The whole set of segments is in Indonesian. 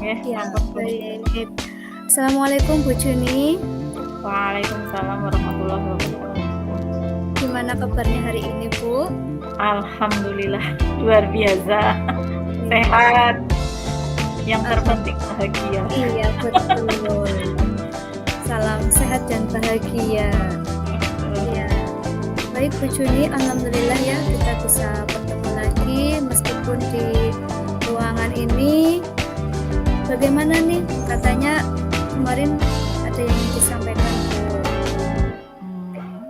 nggih, Iya, sampun punten. baik. Assalamualaikum Bu Juni, Waalaikumsalam warahmatullahi wabarakatuh. gimana kabarnya hari ini Bu? Alhamdulillah luar biasa, Iya, sehat, yang alham terpenting bahagia. iya betul. Salam sehat dan bahagia. Iya, baik Bu Juni, alhamdulillah ya kita bisa bertemu lagi meskipun di ruangan ini. Bagaimana nih? Katanya kemarin ada yang disampaikan Bu.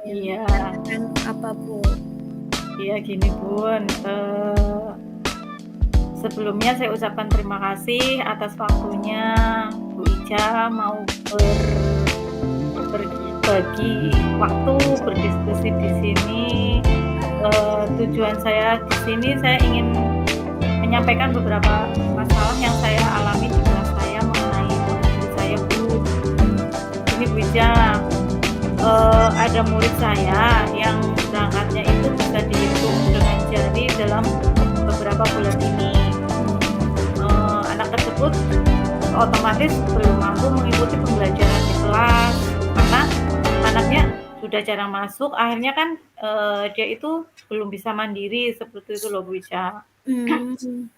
Yang Iya, dikatakan apa Bu? iya gini Bun, sebelumnya saya ucapkan terima kasih atas waktunya Bu Ica mau berbagi waktu, berdiskusi di sini. Tujuan saya di sini saya ingin menyampaikan beberapa masalah yang saya alami di kelas saya mengenai kondisi saya, Bu. Ini Bu Ica, ada murid saya yang berangkatnya itu bisa dihitung dengan jari dalam beberapa bulan ini. Anak tersebut otomatis belum mampu mengikuti pembelajaran di kelas karena anaknya sudah jarang masuk, akhirnya kan, dia itu belum bisa mandiri, seperti itu loh Bu Ica. Mmm.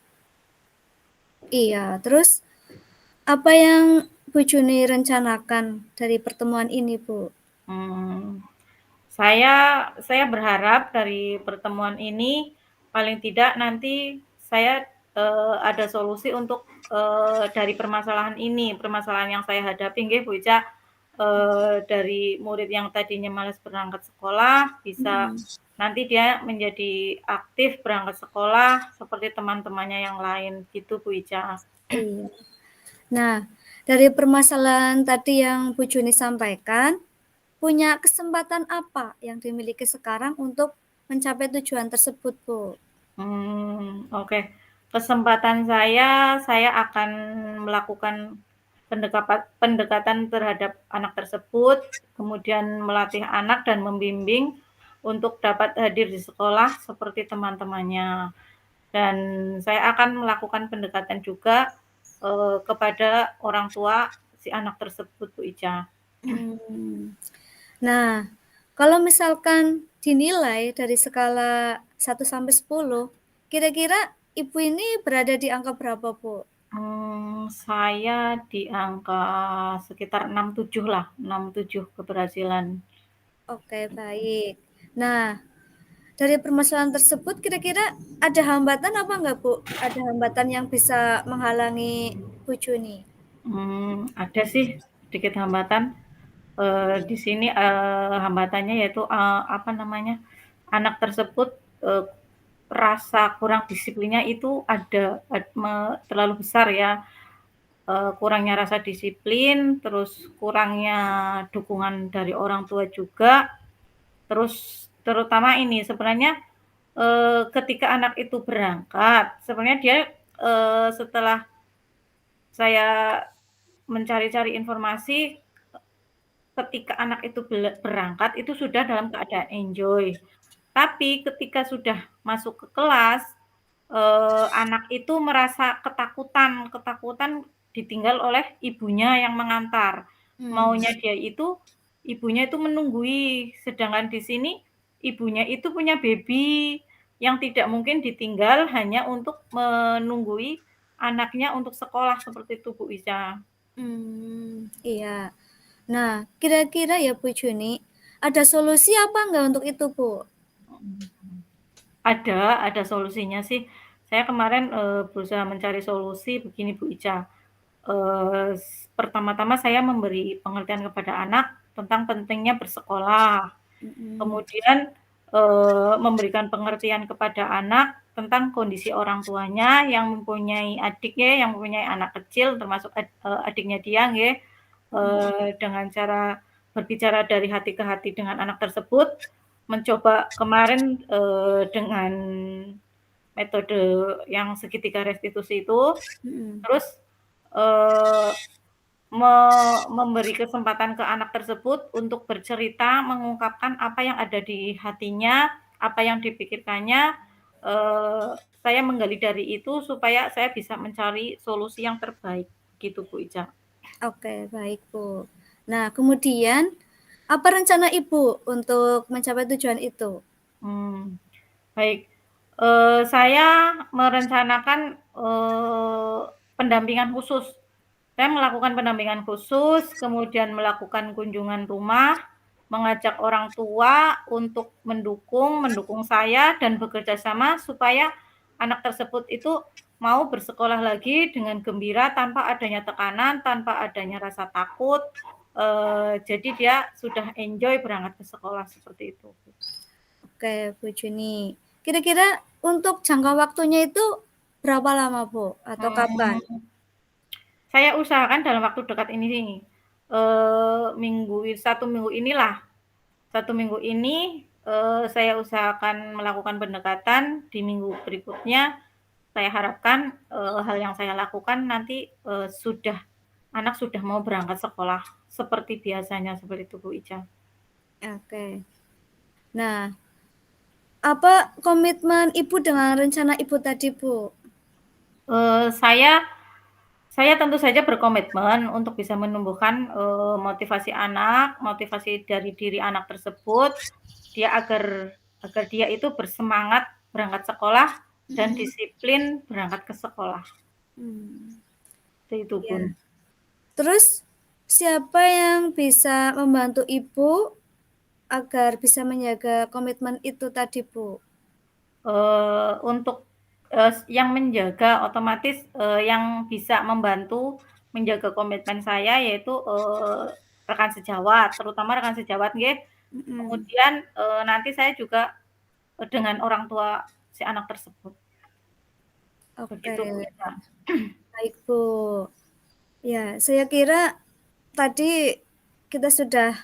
Iya, terus apa yang Bu Juni rencanakan dari pertemuan ini, Bu? Mmm. Saya saya berharap dari pertemuan ini, paling tidak nanti saya, ada solusi untuk, dari permasalahan ini, permasalahan yang saya hadapi nggih Bu Ica, dari murid yang tadinya males berangkat sekolah, bisa Mhm, nanti dia menjadi aktif berangkat sekolah seperti teman-temannya yang lain, gitu Bu Ica. iya. Nah, dari permasalahan tadi yang Bu Juni sampaikan, punya kesempatan apa yang dimiliki sekarang untuk mencapai tujuan tersebut, Bu? Oke. Kesempatan saya akan melakukan pendekatan terhadap anak tersebut, kemudian melatih anak dan membimbing untuk dapat hadir di sekolah seperti teman-temannya. Dan saya akan melakukan pendekatan juga, kepada orang tua si anak tersebut, Bu Ica. Mmm. Nah, kalau misalkan dinilai dari skala 1 sampai 10, kira-kira Ibu ini berada di angka berapa, Bu? Saya di angka sekitar 6,7 lah, 6,7 keberhasilan. Oke, baik. Nah, dari permasalahan tersebut kira-kira ada hambatan apa enggak, Bu? Ada hambatan yang bisa menghalangi Bu Juni? Ada sih sedikit hambatan, di sini, hambatannya yaitu, apa namanya, anak tersebut, rasa kurang disiplinnya itu ada terlalu besar ya, kurangnya rasa disiplin, terus kurangnya dukungan dari orang tua juga, terus terutama ini sebenarnya, ketika anak itu berangkat, sebenarnya dia, setelah saya mencari-cari informasi, ketika anak itu berangkat itu sudah dalam keadaan enjoy. Tapi ketika sudah masuk ke kelas, anak itu merasa ketakutan ketakutan ditinggal oleh ibunya yang mengantar. Mmm, Maunya dia itu, ibunya itu menunggui, sedangkan di sini ibunya itu punya baby yang tidak mungkin ditinggal hanya untuk menunggui anaknya untuk sekolah, seperti itu Bu Ica. iya. Nah, kira-kira ya Bu Juni, ada solusi apa enggak untuk itu, Bu? Ada solusinya sih. Saya kemarin, berusaha mencari solusi begini Bu Ica, pertama-tama saya memberi pengertian kepada anak tentang pentingnya bersekolah, Mhm, kemudian, memberikan pengertian kepada anak tentang kondisi orang tuanya yang mempunyai adik ya, yang mempunyai anak kecil termasuk adiknya dia nggih, mhm, dengan cara berbicara dari hati ke hati dengan anak tersebut, mencoba kemarin, dengan metode yang segitiga restitusi itu, mhm, terus, eee, memberi kesempatan ke anak tersebut untuk bercerita, mengungkapkan apa yang ada di hatinya, apa yang dipikirkannya, eee, saya menggali dari itu supaya saya bisa mencari solusi yang terbaik. gitu Bu Ica. Oke, baik, Bu. Nah, kemudian apa rencana Ibu untuk mencapai tujuan itu? Baik, saya merencanakan, pendampingan khusus. Saya melakukan pendampingan khusus, kemudian melakukan kunjungan rumah, mengajak orang tua untuk mendukung saya dan bekerja sama supaya anak tersebut itu mau bersekolah lagi dengan gembira tanpa adanya tekanan, tanpa adanya rasa takut, jadi dia sudah enjoy berangkat ke sekolah, seperti itu. Oke, Bu Juni. Kira-kira untuk jangka waktunya itu berapa lama, Bu? Atau kapan? Mmm. Saya usahakan dalam waktu dekat ini, 1 minggu inilah, 1 minggu ini, saya usahakan melakukan pendekatan, di minggu berikutnya saya harapkan, hal yang saya lakukan nanti, anak sudah mau berangkat sekolah seperti biasanya, seperti itu Bu Ica. Oke. Nah, apa komitmen Ibu dengan rencana Ibu tadi, Bu? Eee, saya Saya tentu saja berkomitmen untuk bisa menumbuhkan, motivasi anak, motivasi dari diri anak tersebut, dia agar dia itu bersemangat berangkat sekolah dan Mhm. disiplin berangkat ke sekolah. Mmm, Seperti itu, iya. Bun. Terus siapa yang bisa membantu Ibu agar bisa menjaga komitmen itu tadi, Bu? Untuk, yang menjaga otomatis, yang bisa membantu menjaga komitmen saya yaitu, rekan sejawat, terutama rekan sejawat nggih. Mhm. Kemudian, nanti saya juga dengan orang tua si anak tersebut, Oke, begitu Bu Ita. baik, Bu. Ya, saya kira tadi kita sudah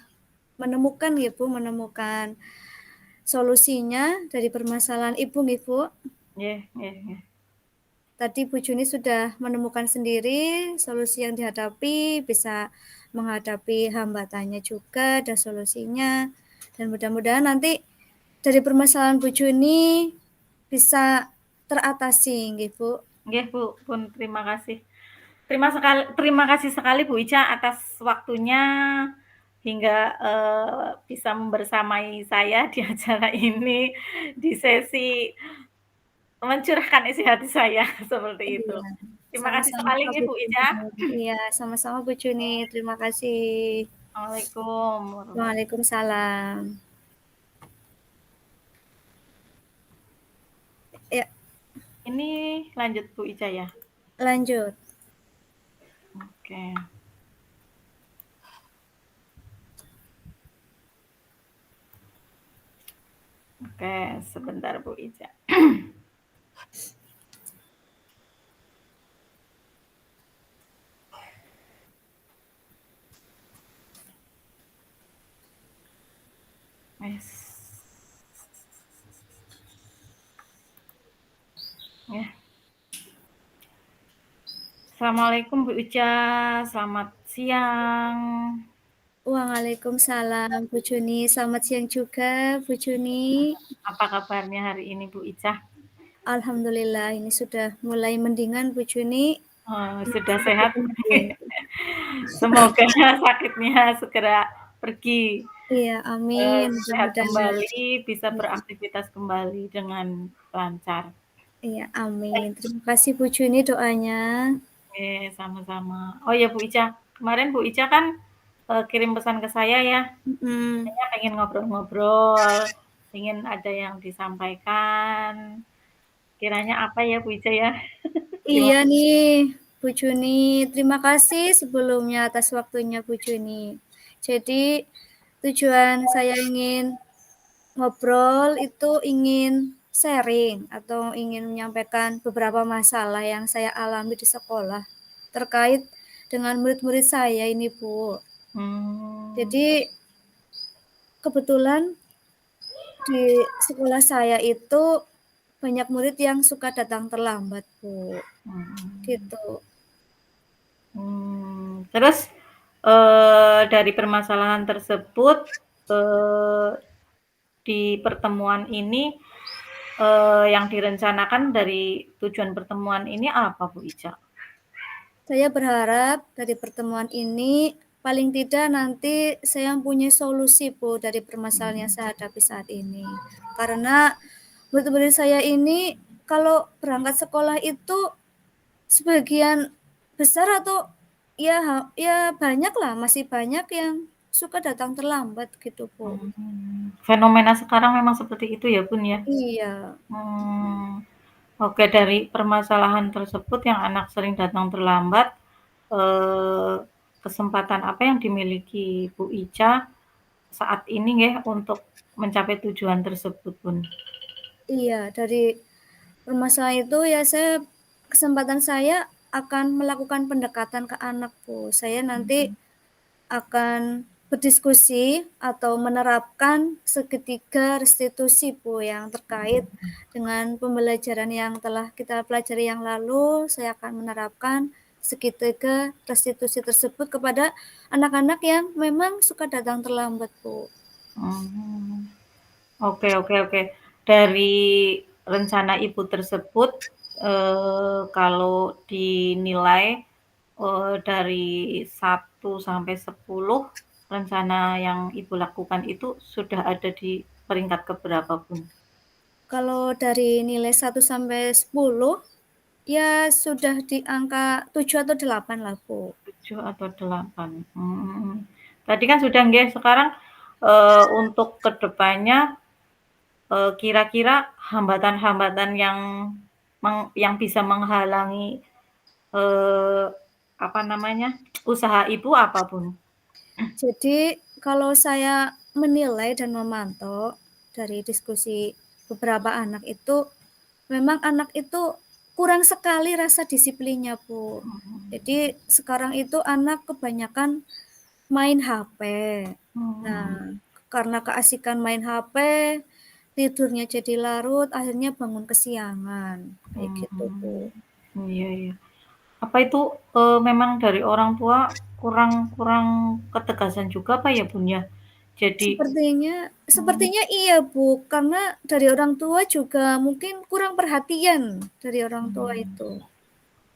menemukan ya, Bu, menemukan solusinya dari permasalahan Ibu nih, Bu. Nggih nggih nggih. Tadi Bu Juni sudah menemukan sendiri solusi yang dihadapi, bisa menghadapi hambatannya juga dan solusinya. Dan mudah-mudahan nanti dari permasalahan Bu Juni bisa teratasi nggih, Bu. Nggih Bu, pun terima kasih. Terima kasih sekali Bu Ica atas waktunya hingga, bisa membersamai saya di acara ini, di sesi mencurahkan isi hati saya, seperti itu. Iya, Terima kasih sama-sama sekali nggih Bu Bu Juni. Ica. Iya, sama-sama Bu Juni, terima kasih. Assalamualaikum warahmatullahi. Waalaikumsalam. Ya, Ini lanjut Bu Ica ya? lanjut. Oke. Oke, sebentar Bu Ica. Wes. Ya. Assalamualaikum Bu Ica, selamat siang. Waalaikumsalam Bu Juni, selamat siang juga Bu Juni. Apa kabarnya hari ini Bu Ica? Alhamdulillah ini sudah mulai mendingan Bu Juni, Sudah sedikit sehat? mendung. Semoga sakitnya segera pergi, Iya, amin, sehat mudah-mudahan. kembali, bisa Iya, beraktivitas kembali dengan lancar. iya, amin. Terima kasih Bu Juni doanya. Sama-sama. Oh ya Bu Ica, kemarin Bu Ica kan, kirim pesan ke saya ya, Mhm. katanya pengen ngobrol-ngobrol, ingin ada yang disampaikan. Kiranya apa ya Bu Ica ya? Gimana? Iya nih, Bu Juni. Terima kasih sebelumnya atas waktunya Bu Juni. Jadi tujuan saya ingin ngobrol itu ingin sharing atau ingin menyampaikan beberapa masalah yang saya alami di sekolah terkait dengan murid-murid saya ini, Bu. Mmm, Jadi kebetulan di sekolah saya itu banyak murid yang suka datang terlambat, Bu. mhm. Gitu. Terus, dari permasalahan tersebut, eee, di pertemuan ini, yang direncanakan dari tujuan pertemuan ini apa Bu Ica? Saya berharap dari pertemuan ini paling tidak nanti saya mempunyai solusi Bu dari permasalahan yang saya hadapi saat ini. Karena murid-murid saya ini kalau berangkat sekolah itu sebagian besar atau ya banyaklah, masih banyak yang suka datang terlambat gitu Bu. Fenomena sekarang memang seperti itu ya, Bun, ya? Iya. Mmm, oke, dari permasalahan tersebut yang anak sering datang terlambat, eee, kesempatan apa yang dimiliki Bu Ica saat ini nggih untuk mencapai tujuan tersebut, Bun? Iya, dari permasalahan itu ya kesempatan saya akan melakukan pendekatan ke anak, Bu. Saya nanti akan berdiskusi atau menerapkan segitiga restitusi, Bu, yang terkait dengan pembelajaran yang telah kita pelajari yang lalu. Saya akan menerapkan segitiga restitusi tersebut kepada anak-anak yang memang suka datang terlambat, Bu. Mmm, oke, oke, oke. Dari rencana Ibu tersebut, kalau dinilai, dari 1 sampai 10, rencana yang Ibu lakukan itu sudah ada di peringkat ke berapa, Bun? Kalau dari nilai 1 sampai 10, ya sudah di angka 7 atau 8 lah, Bu. 7 atau 8. Tadi kan sudah nggih, sekarang, untuk ke depannya, kira-kira hambatan-hambatan yang bisa menghalangi, eee, apa namanya, usaha Ibu apa, Bun? Jadi kalau saya menilai dan memantau dari diskusi beberapa anak itu, memang anak itu kurang sekali rasa disiplinnya, Bu. Jadi sekarang itu anak kebanyakan main HP. Mhm, Nah, karena keasikan main HP, tidurnya jadi larut, akhirnya bangun kesiangan, kayak gitu, Bu. iya, iya. Apa itu, memang dari orang tua kurang kurang ketegasan juga apa ya, Bun, ya? Jadi Sepertinya mmm, sepertinya iya, Bu, karena dari orang tua juga mungkin kurang perhatian dari orang tua itu.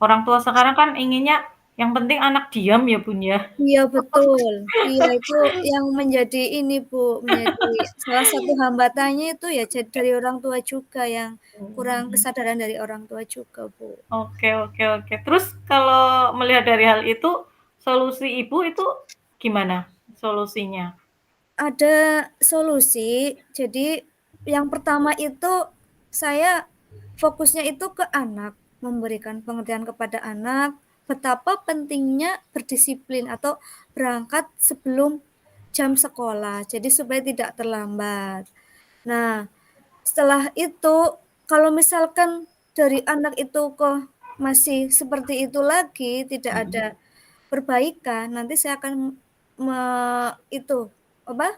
orang tua sekarang kan inginnya yang penting anak diam ya, Bun, ya? Iya, betul. Iya, itu yang menjadi ini, Bu, menjadi salah satu hambatannya itu ya dari orang tua juga yang kurang Mhm. kesadaran dari orang tua juga, Bu. Oke, oke, oke. Terus kalau melihat dari hal itu, solusi Ibu itu gimana solusinya? Ada solusi. Jadi yang pertama itu saya fokusnya itu ke anak, memberikan pengertian kepada anak betapa pentingnya berdisiplin atau berangkat sebelum jam sekolah. Jadi supaya tidak terlambat. Nah, setelah itu kalau misalkan dari anak itu kok masih seperti itu lagi, tidak ada Mhm, perbaikan, nanti saya akan me itu,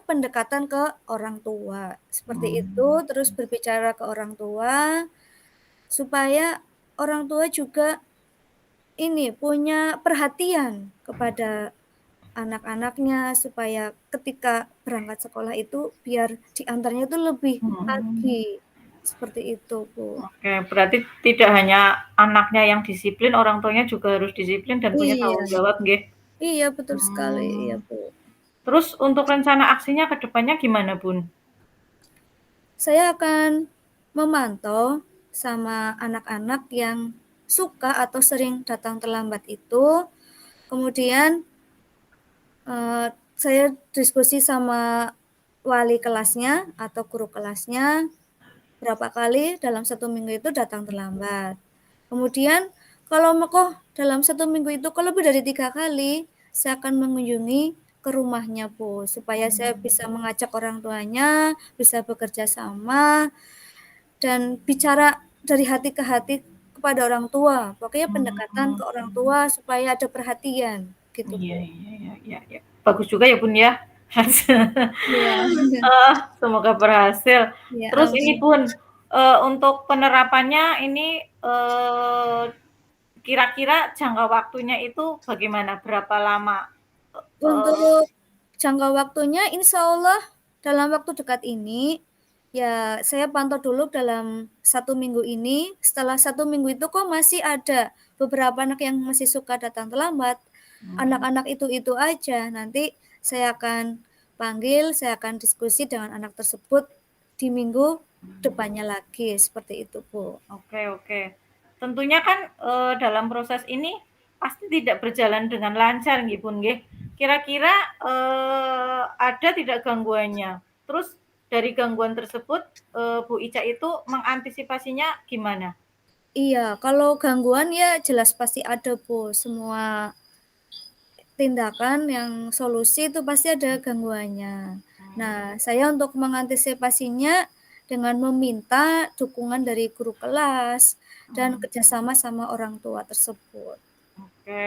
pendekatan ke orang tua, seperti itu, mmm, terus berbicara ke orang tua, supaya orang tua juga ini, punya perhatian kepada anak-anaknya, supaya ketika berangkat sekolah itu biar diantarnya itu lebih mhm. pagi, seperti itu, Bu. Oke, berarti tidak hanya anaknya yang disiplin, orang tuanya juga harus disiplin dan punya Iya tanggung jawab nggih? iya, betul sekali, iya, Mmm, Bu. terus untuk rencana aksinya ke depannya gimana, Bun? Saya akan memantau sama anak-anak yang suka atau sering datang terlambat itu, kemudian, saya diskusi sama wali kelasnya atau guru kelasnya, berapa kali dalam 1 minggu itu datang terlambat. Kemudian kalau dalam 1 minggu itu kalau lebih dari 3 kali, saya akan mengunjungi ke rumahnya, Bu, supaya saya bisa mengajak orang tuanya, bisa bekerja sama dan bicara dari hati ke hati kepada orang tua, pokoknya pendekatan ke orang Mmm. tua supaya ada perhatian, gitu, Iya, Bu. iya, iya, iya, iya. Bagus juga ya, Bun, ya. Iya. Semoga berhasil. Iya, Terus ini, amin. Bun, untuk penerapannya ini, kira-kira jangka waktunya itu bagaimana? Berapa lama? Untuk jangka waktunya insyaallah dalam waktu dekat ini, Ya, saya pantau dulu dalam 1 minggu ini, setelah 1 minggu itu kok masih ada beberapa anak yang masih suka datang terlambat, Mhm, anak-anak itu aja, nanti saya akan panggil, saya akan diskusi dengan anak tersebut di minggu mhm. depannya lagi, seperti itu, Bu. Oke oke. Tentunya kan, dalam proses ini pasti tidak berjalan dengan lancar nggih pun nggih. Kira-kira, ada tidak gangguannya? Terus dari gangguan tersebut, Bu Ica itu mengantisipasinya gimana? Iya, kalau gangguan ya jelas pasti ada, Bu, semua tindakan yang solusi itu pasti ada gangguannya. Nah, Mmm, saya untuk mengantisipasinya dengan meminta dukungan dari guru kelas dan mhm, kerjasama sama orang tua tersebut. oke.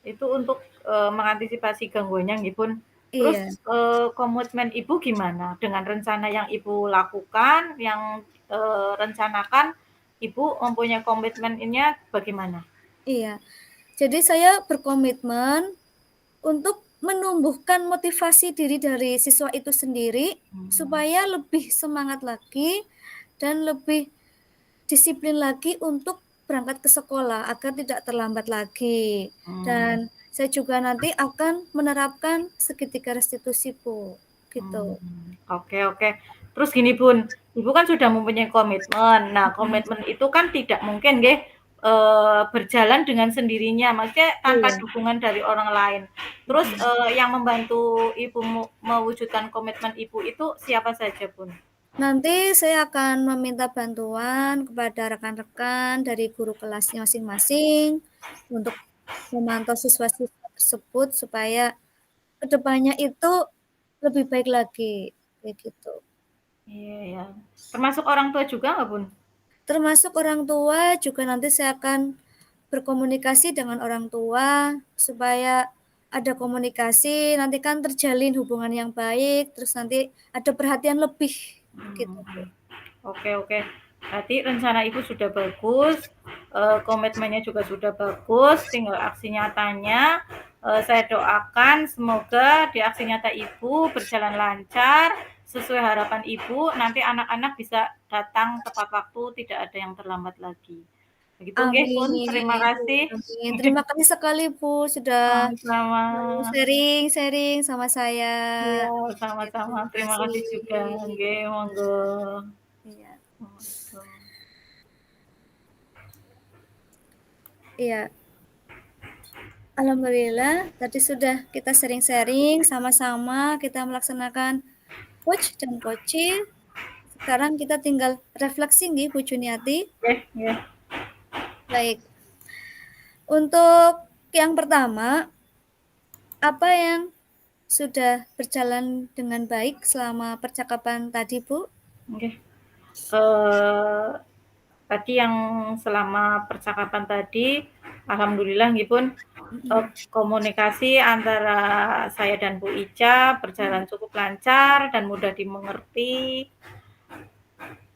Itu untuk, mengantisipasi gangguannya nggih pun. Terus, Iya, komitmen Ibu gimana dengan rencana yang Ibu lakukan, yang, rencanakan, Ibu mempunyai komitmennya bagaimana? iya. Jadi saya berkomitmen untuk menumbuhkan motivasi diri dari siswa itu sendiri Mhm, supaya lebih semangat lagi dan lebih disiplin lagi untuk berangkat ke sekolah agar tidak terlambat lagi. mmm, Dan saya juga nanti akan menerapkan segitiga restitusi, Bu, gitu. oke oke. Terus gini Bun, Ibu kan sudah mempunyai komitmen. Nah, Mhm, komitmen itu kan tidak mungkin nggih, berjalan dengan sendirinya, maksudnya tanpa iya. dukungan dari orang lain. Terus, Mhm. yang membantu Ibu mewujudkan komitmen Ibu itu siapa saja Bun? Nanti saya akan meminta bantuan kepada rekan-rekan dari guru kelasnya masing-masing untuk memantau siswa-siswa tersebut supaya ke depannya itu lebih baik lagi, kayak gitu. Iya ya. Termasuk orang tua juga nggak Bun? Termasuk orang tua juga nanti saya akan berkomunikasi dengan orang tua supaya ada komunikasi, nanti kan terjalin hubungan yang baik, terus nanti ada perhatian lebih, gitu, Bu. Mhm. Oke oke. Berarti rencana Ibu sudah bagus, komitmennya juga sudah bagus, tinggal aksi nyatanya, saya doakan semoga di aksi nyata Ibu berjalan lancar, sesuai harapan Ibu, nanti anak-anak bisa datang tepat waktu, tidak ada yang terlambat lagi. Begitu nggih, Pun. Terima Amin kasih. amin. Terima kasih sekali, Bu, sudah Sama-sama. mau sharing-sharing sama saya. Iya, Oke, sama-sama. terima Terima kasih. kasih juga. Nggih, monggo. Iya Monggo. iya. Alhamdulillah tadi sudah kita sharing-sharing sama-sama kita melaksanakan coach dan coaching. Sekarang kita tinggal refleksi nih Bu Juniati. Nggih nggih. Baik, untuk yang pertama, apa yang sudah berjalan dengan baik selama percakapan tadi, Bu? Nggih. Eee, Tadi yang selama percakapan tadi, alhamdulillah nggih Mhm, komunikasi antara saya dan Bu Ica mhm. berjalan cukup lancar dan mudah dimengerti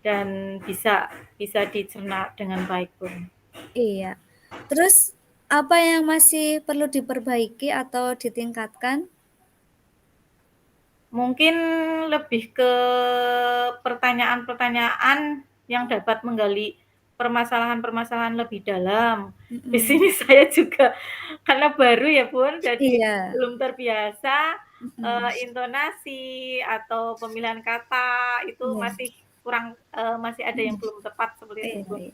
dan bisa bisa dicerna dengan baik, Bun. Iya. Terus apa yang masih perlu diperbaiki atau ditingkatkan? Mungkin lebih ke pertanyaan-pertanyaan yang dapat menggali permasalahan-permasalahan lebih dalam. Di Mhm. sini saya juga karena baru ya, Bun, jadi Iya, belum terbiasa, mhm. intonasi atau pemilihan kata itu Iya, masih kurang, masih ada yang mhm. belum tepat seperti itu, Iya Bun. iya.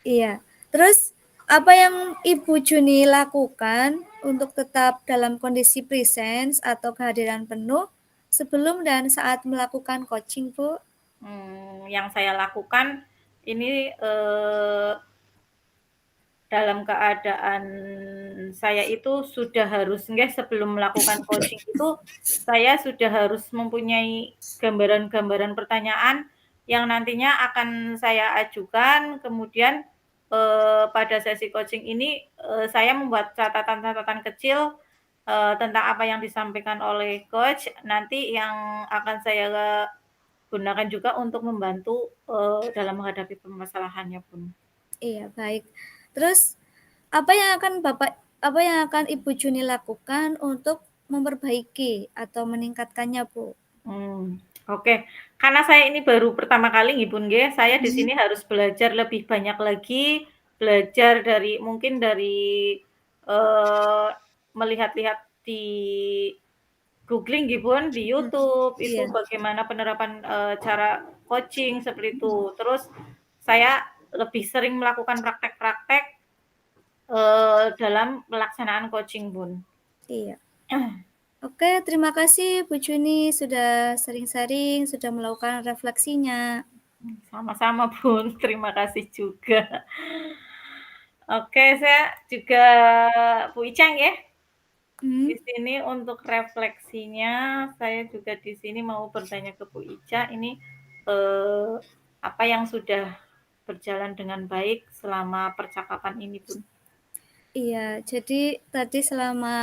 Iya. Terus apa yang Ibu Juni lakukan untuk tetap dalam kondisi presence atau kehadiran penuh sebelum dan saat melakukan coaching, Bu? Yang saya lakukan ini, dalam keadaan saya itu sudah harus nggih sebelum melakukan coaching itu, saya sudah harus mempunyai gambaran-gambaran pertanyaan yang nantinya akan saya ajukan, kemudian, pada sesi coaching ini, saya membuat catatan-catatan kecil, tentang apa yang disampaikan oleh coach, nanti yang akan saya gunakan juga untuk membantu, dalam menghadapi permasalahannya pun. Iya, baik. Terus apa yang akan Ibu Juni lakukan untuk memperbaiki atau meningkatkannya, Bu? Hmm. Oke, karena saya ini baru pertama kali nggih Bun nggih, saya di Mhm. sini harus belajar lebih banyak lagi, belajar dari mungkin dari, eee, melihat-lihat di googling nggih Bun, di Mhm. YouTube, itu Iya bagaimana penerapan, cara coaching seperti itu. Terus saya lebih sering melakukan praktek-praktek, dalam pelaksanaan coaching Bun. iya. Oke, terima kasih Bu Juni sudah sharing-sharing, sudah melakukan refleksinya. Sama-sama Bun, terima kasih juga. Oke, saya juga Bu Icang ya. Di Mhm. sini untuk refleksinya, saya juga di sini mau bertanya ke Bu Ica, ini, eee, apa yang sudah berjalan dengan baik selama percakapan ini, Bun? Iya, jadi tadi selama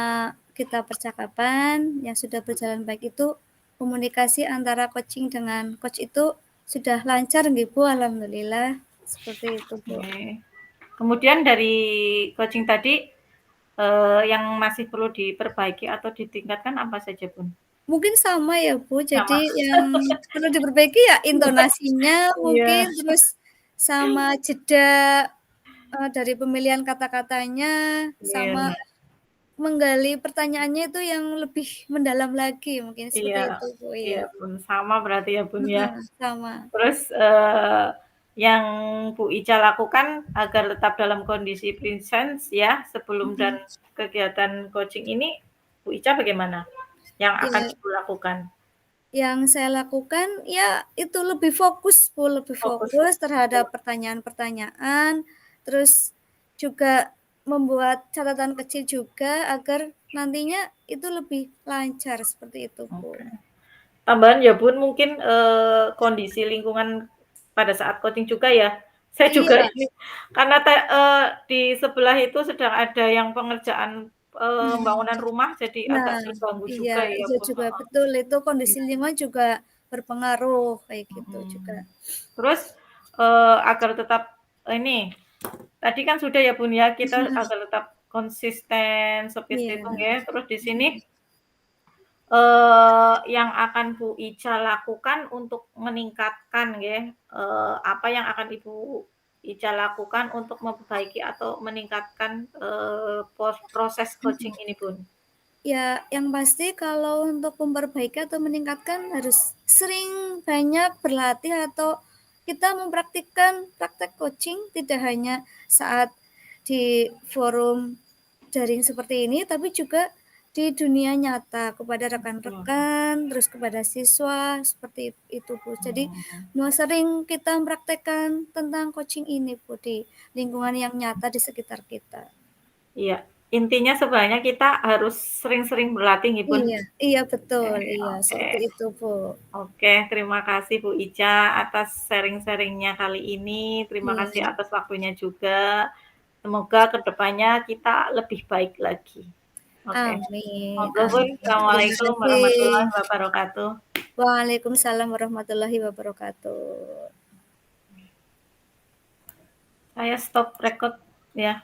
kita percakapan yang sudah berjalan baik itu, komunikasi antara coaching dengan coach itu sudah lancar nggih Bu, alhamdulillah, seperti itu Bu. Oke. Kemudian dari coaching tadi, yang masih perlu diperbaiki atau ditingkatkan apa saja, Bun? Mungkin sama ya Bu, jadi Sama. yang perlu diperbaiki ya intonasinya Iya mungkin, terus sama jeda, dari pemilihan kata-katanya, iya sama menggali pertanyaannya itu yang lebih mendalam lagi mungkin iya seperti itu Bu, iya, iya. Bun, sama berarti ya, Bun, ya? Heeh, sama. Terus, yang Bu Ica lakukan agar tetap dalam kondisi presence ya, sebelum dan Mhm. kegiatan coaching ini, Bu Ica bagaimana? Yang akan Ya, Ibu lakukan? yang saya lakukan ya itu lebih fokus Bu, lebih Fokus fokus terhadap pertanyaan-pertanyaan, terus juga membuat catatan kecil juga agar nantinya itu lebih lancar seperti itu Bu. oke. Tambahan ya Bun, mungkin, kondisi lingkungan pada saat coaching juga ya. Saya juga Iya, ini karena di sebelah itu sedang ada yang pengerjaan, mhm. bangunan rumah jadi agak Nah, terganggu iya juga ya itu Bun, juga heeh. betul, itu kondisi Iya, lingkungan juga berpengaruh kayak gitu juga. mhm. Terus, agar tetap ini, tadi kan sudah ya Bun ya, kita Mhm, agar tetap konsisten seperti itu iya, nggih. Terus di sini, mhm. yang akan Bu Ica lakukan untuk meningkatkan nggih, apa yang akan Ibu Ica lakukan untuk memperbaiki atau meningkatkan, proses coaching ini, Bun? Ya, yang pasti kalau untuk memperbaiki atau meningkatkan harus sering banyak berlatih atau kita mempraktikkan praktek coaching tidak hanya saat di forum daring seperti ini, tapi juga di dunia nyata kepada Betul. rekan-rekan, terus kepada siswa, seperti itu Bu. Jadi Oh, mau sering kita mempraktekkan tentang coaching ini Bu di lingkungan yang nyata di sekitar kita. iya, intinya sebenarnya kita harus sering-sering berlatih nggih, Bun? Iya iya Oke betul, iya oke. seperti itu, Bu. Oke, terima kasih Bu Ica atas sharing-sharing-nya kali ini. Terima kasih Iya, atas waktunya juga. Semoga ke depannya kita lebih baik lagi. Oke. amin Ngobrol Bun. amin. Terima Assalamualaikum warahmatullahi kasih. wabarakatuh. Waalaikumsalam warahmatullahi wabarakatuh. Saya stop record ya.